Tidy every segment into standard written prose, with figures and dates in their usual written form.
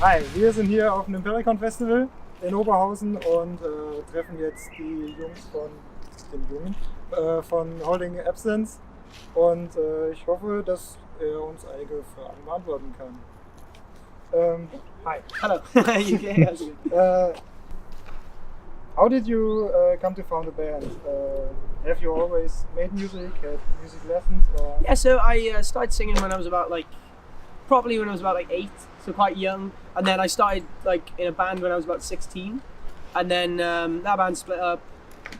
Hi, wir sind hier auf dem Impericon Festival in Oberhausen und treffen jetzt die Jungs von Holding Absence und ich hoffe, dass er uns einige Fragen beantworten kann. Hi. Hello. How did you come to found a band? Have you always made music, had music lessons? Or? Yeah, so I started singing when I was about probably when I was about 8, so quite young. And then I started in a band when I was about 16. And then that band split up,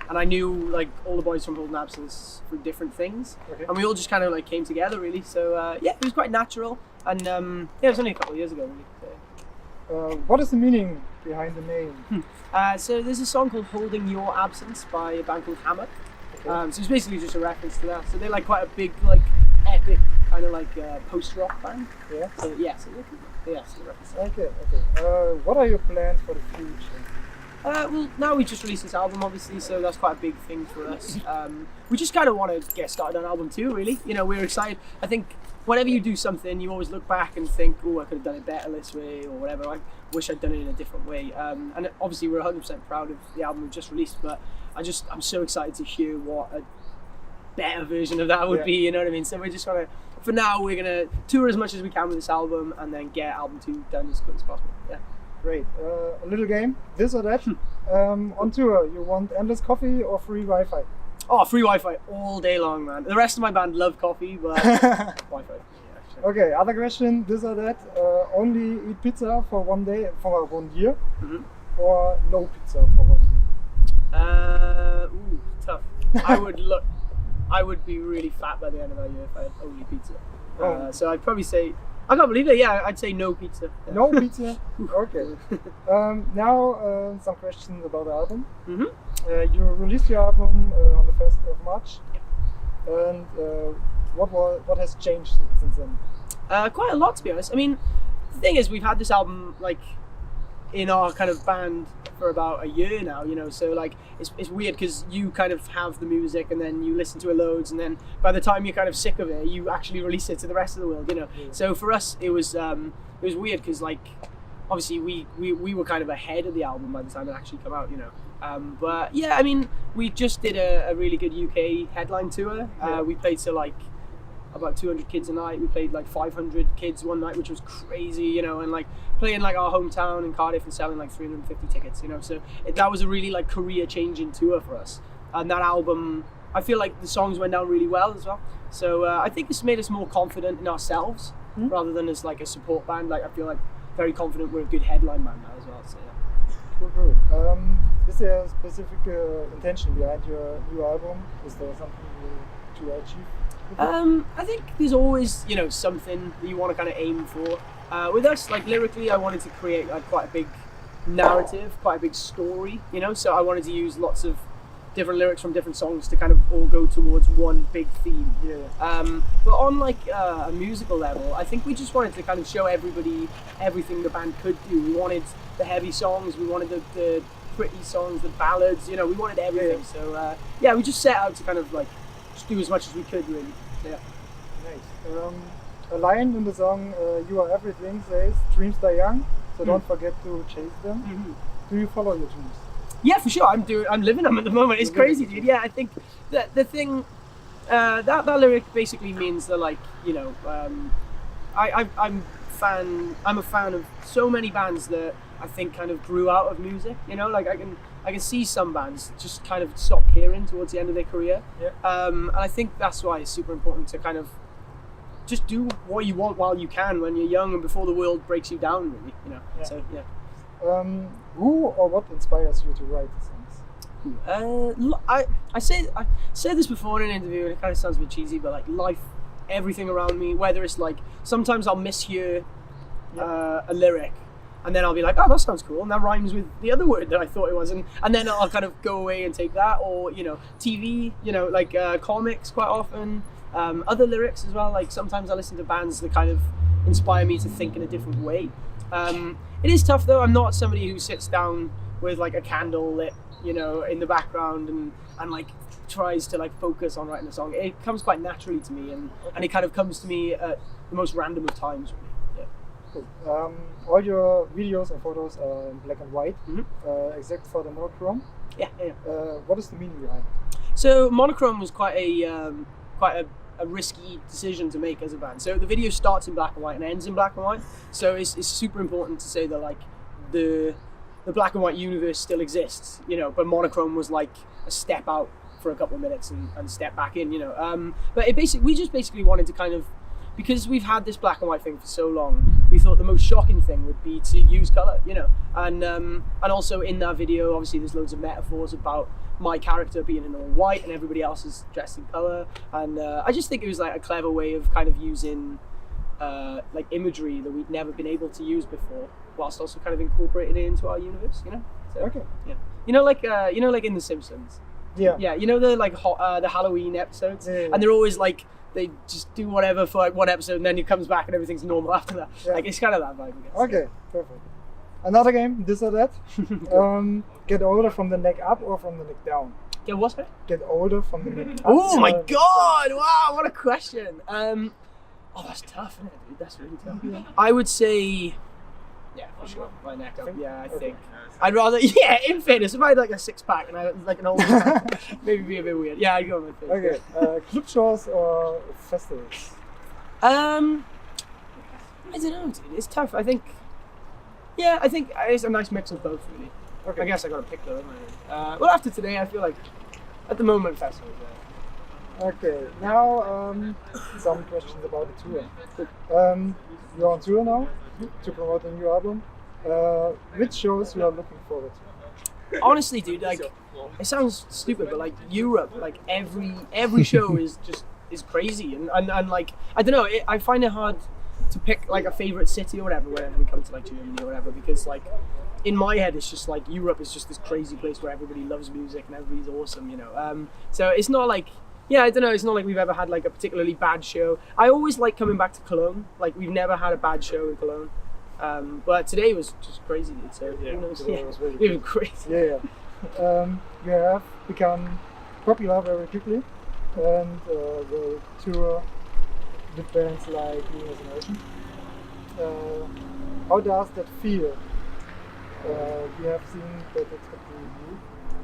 and I knew all the boys from Holding Absence for different things. Okay. And we all just kind of came together really. So yeah, it was quite natural. And yeah, it was only a couple of years ago really. So. What is the meaning behind the name? So there's a song called Holding Your Absence by a band called Hammock. Okay. So it's basically just a reference to that. So they're quite a big, epic kind of post-rock band. Yeah. So yeah, so it's a reference. Okay. What are your plans for the future? Well, now we just released this album, obviously, so that's quite a big thing for us. We just kind of want to get started on album 2, really. You know, we're excited. I think whenever you do something, you always look back and think, oh, I could have done it better this way, or whatever. I wish I'd done it in a different way. And obviously, we're 100% proud of the album we've just released, but I'm so excited to hear what a better version of that would be, you know what I mean? So we're just gonna, for now, we're gonna tour as much as we can with this album, and then get album 2 done as quick as possible. Yeah. Great. A little game, this or that. On tour, you want endless coffee or free Wi-Fi? Oh, free Wi-Fi all day long, man. The rest of my band love coffee, but Wi-Fi. Yeah, Okay, other question, this or that. Only eat pizza for 1 day, for 1 year, or no pizza for 1 year? Tough. I would be really fat by the end of that year if I had only pizza. So I'd probably say, I can't believe it, yeah, I'd say no pizza. Yeah. No pizza? Okay. Now some questions about the album. You released your album on the 1st of March. Yeah. And what has changed since then? Quite a lot, to be honest. I mean, the thing is, we've had this album in our kind of band for about a year now, you know, so it's weird because you kind of have the music and then you listen to it loads, and then by the time you're kind of sick of it, you actually release it to the rest of the world, you know. Yeah. So for us it was weird because obviously we were kind of ahead of the album by the time it actually came out, you know. But yeah, I mean, we just did a really good UK headline tour. We played to about 200 kids a night. We played 500 kids one night, which was crazy, you know, and playing our hometown in Cardiff and selling 350 tickets, you know. So that was a really career changing tour for us. And that album, I feel the songs went down really well as well. So I think this made us more confident in ourselves rather than as a support band. I feel very confident we're a good headline band now as well. So yeah. Cool. Is there a specific intention behind your new album? Is there something to achieve? I think there's always, you know, something that you want to kind of aim for. With us, lyrically, I wanted to create quite a big narrative, quite a big story, you know. So I wanted to use lots of different lyrics from different songs to kind of all go towards one big theme. Yeah. But on a musical level, I think we just wanted to kind of show everybody everything the band could do. We wanted the heavy songs, we wanted the pretty songs, the ballads, you know, we wanted everything. Yeah. So yeah, we just set out to kind of just do as much as we could, really. Yeah. Nice. A line in the song "You Are Everything" says, "Dreams die young, so don't forget to chase them." Do you follow your dreams? Yeah, for sure. I'm living them at the moment. It's crazy, dude. Yeah, I think that the thing that lyric basically means that you know, I'm a fan of so many bands that I think kind of grew out of music. You know, I can see some bands just kind of stop caring towards the end of their career. Yeah. And I think that's why it's super important to kind of just do what you want while you can when you're young and before the world breaks you down, really, you know. Yeah. So yeah. Who or what inspires you to write the songs? I said this before in an interview, and it kind of sounds a bit cheesy, but life, everything around me, whether it's sometimes I'll mishear a lyric, and then I'll be like, oh, that sounds cool, and that rhymes with the other word that I thought it was, and then I'll kind of go away and take that, or, you know, TV, you know, comics quite often, other lyrics as well. Sometimes I listen to bands that kind of inspire me to think in a different way. It is tough though. I'm not somebody who sits down with a candle lit, you know, in the background and tries to focus on writing a song. It comes quite naturally to me, and it kind of comes to me at the most random of times, really. Yeah. Cool. All your videos and photos are in black and white, except for the monochrome. Yeah. What is the meaning behind it? So Monochrome was quite a risky decision to make as a band. So the video starts in black and white and ends in black and white. So it's super important to say that like the black and white universe still exists, you know, but Monochrome was like a step out for a couple of minutes and step back in, you know. But we just basically wanted to kind of, because we've had this black and white thing for so long, we thought the most shocking thing would be to use color, you know. And also in that video, obviously there's loads of metaphors about my character being in all white and everybody else is dressed in color. And I just think it was like a clever way of kind of using like imagery that we'd never been able to use before, whilst also kind of incorporating it into our universe, you know. So, Okay. Yeah. You know, like in The Simpsons. Yeah. Yeah. You know the Halloween episodes, Yeah. and they're always like they just do whatever for like one episode, and then it comes back and everything's normal after that. Yeah. Like it's kind of that vibe, I guess. Okay, perfect. Another game, this or that. Get older from the neck up or from the neck down? Yeah. What's that? Get older from the neck up. Oh my or- god! Wow, what a question. Oh, that's tough, isn't it, dude? That's really tough. Yeah. I would say, yeah, for sure, my neck up. Think? Yeah, I Okay. think. I'd rather, yeah, in fairness, if I had like a six-pack and I was like an old man, maybe be a bit weird. Yeah, I'd go with my face. Okay, club shows or festivals? I don't know, dude. It's tough. I think it's a nice mix of both, really. Okay. I guess I gotta pick though. Well, after today, I feel like at the moment, festivals. Okay, now some questions about the tour. You're on tour now to promote a new album. Which shows you are looking forward to? Honestly, dude, like it sounds stupid, but like Europe, like every show is crazy, and like I don't know, I find it hard to pick like a favorite city or whatever when we come to like Germany or whatever, because like in my head it's just like Europe is just this crazy place where everybody loves music and everybody's awesome, you know. So it's not like, yeah, I don't know, it's not like we've ever had like a particularly bad show. I always like coming back to Cologne. Like we've never had a bad show in Cologne. But today was just crazy, dude. So Yeah, who knows? today Yeah, was really it was crazy. Yeah. You have become popular very quickly, and the tour with bands like Being as an Ocean. How does that feel? You have seen that it's completely you,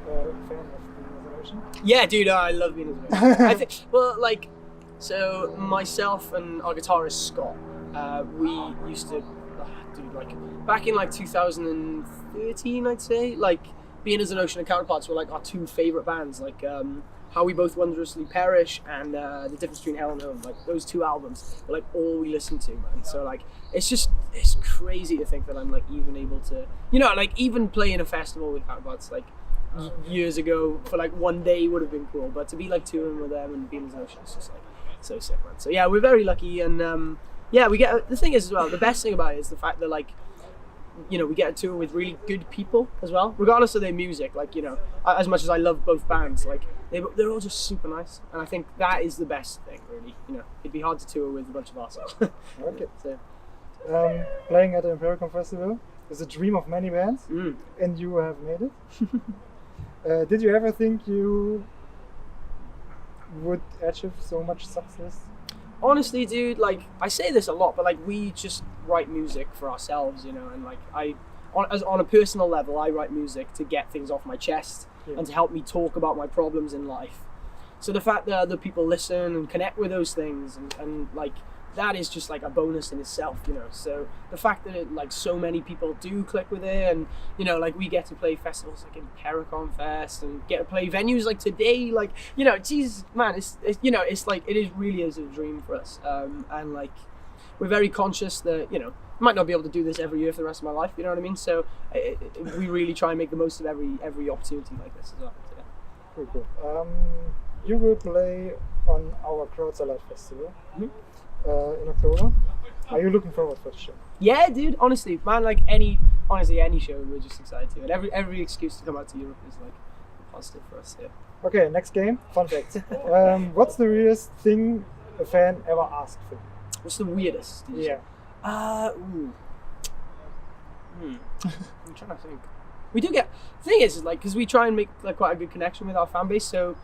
fan of Being as an Ocean. Yeah, dude, I love being as well. I think, well, like, so myself and our guitarist Scott, we used to, dude, like, back in like 2013, I'd say, like, Being as an Ocean and Counterparts were like our two favorite bands, like, How We Both Wondrously Perish and The Difference Between Hell and Home. Like, those two albums were like all we listened to, man. So like, it's crazy to think that I'm like even able to, you know, like even playing a festival with Counterparts like years ago for like one day would have been cool, but to be like touring with them and Being as an Ocean is just like so sick, man. So yeah, we're very lucky, and yeah, we get, the thing is as well, the best thing about it is the fact that like, you know, we get to tour with really good people as well, regardless of their music. Like, you know, as much as I love both bands, like they're all just super nice, and I think that is the best thing, really. You know, it'd be hard to tour with a bunch of assholes. Okay. So, Playing at the Empiricon Festival is a dream of many bands, and you have made it. Did you ever think you would achieve so much success? honestly, dude, like I say this a lot, but like we just write music for ourselves, you know, and like on a personal level, I write music to get things off my chest and to help me talk about my problems in life. So the fact that other people listen and connect with those things and like that is just like a bonus in itself, you know. So the fact that like so many people do click with it, and you know, like we get to play festivals like in Pericon Fest and get to play venues like today, like, you know, Jesus, man, it's you know, it's like it really is a dream for us, and like we're very conscious that, you know, I might not be able to do this every year for the rest of my life, you know what I mean? So we really try and make the most of every opportunity like this as well. So, yeah. Cool, cool. You will play on our Crowdsalat Festival in October. Are you looking forward for the show? Yeah, dude. Honestly, man, like any show, we're just excited to. And every excuse to come out to Europe is like positive for us. Yeah. Okay, next game. Fun fact. What's the weirdest thing a fan ever asked for? What's the weirdest? Did you say? I'm trying to think. We do get. The thing is like, because we try and make like quite a good connection with our fan base, so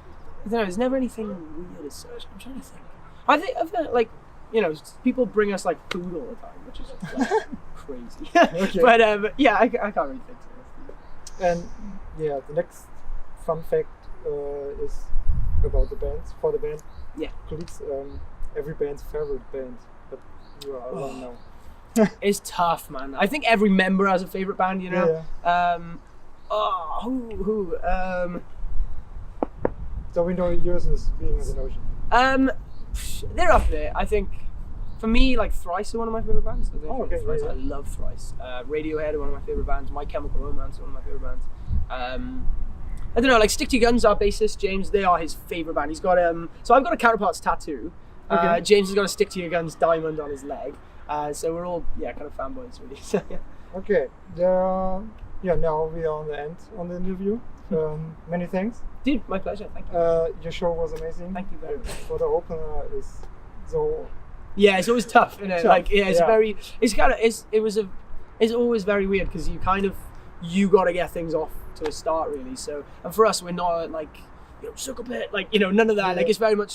I don't know. There's never anything weird as such. I'm trying to think. I think like people bring us like food all the time, which is like, crazy. Okay. But yeah, I can't really think so. And yeah, the next fun fact is about the bands. For the band colleagues, every band's favorite band, but you are alone now. It's tough, man. I think every member has a favorite band, you know. Yeah. Who? So we know yours is Being as an Ocean. They're up there. I think for me, like Thrice are one of my favorite bands. Okay, Thrice. yeah. I love Thrice. Radiohead are one of my favorite bands. My Chemical Romance are one of my favorite bands. I don't know, like Stick to Your Guns, our bassist James, they are his favorite band. He's got so I've got a Counterparts tattoo. Okay. James has got a Stick to Your Guns diamond on his leg. So we're all kind of fanboys really. So, yeah. Okay. Now we are on the end on the interview. Many thanks. Dude, my pleasure. Thank you. Your show was amazing. Thank you very much. For the opener is so. Yeah, it's always tough, isn't it? Like, it's very. It's always very weird because you got to get things off to a start really. So, and for us, we're not like suck a bit, like none of that. Yeah. Like it's very much just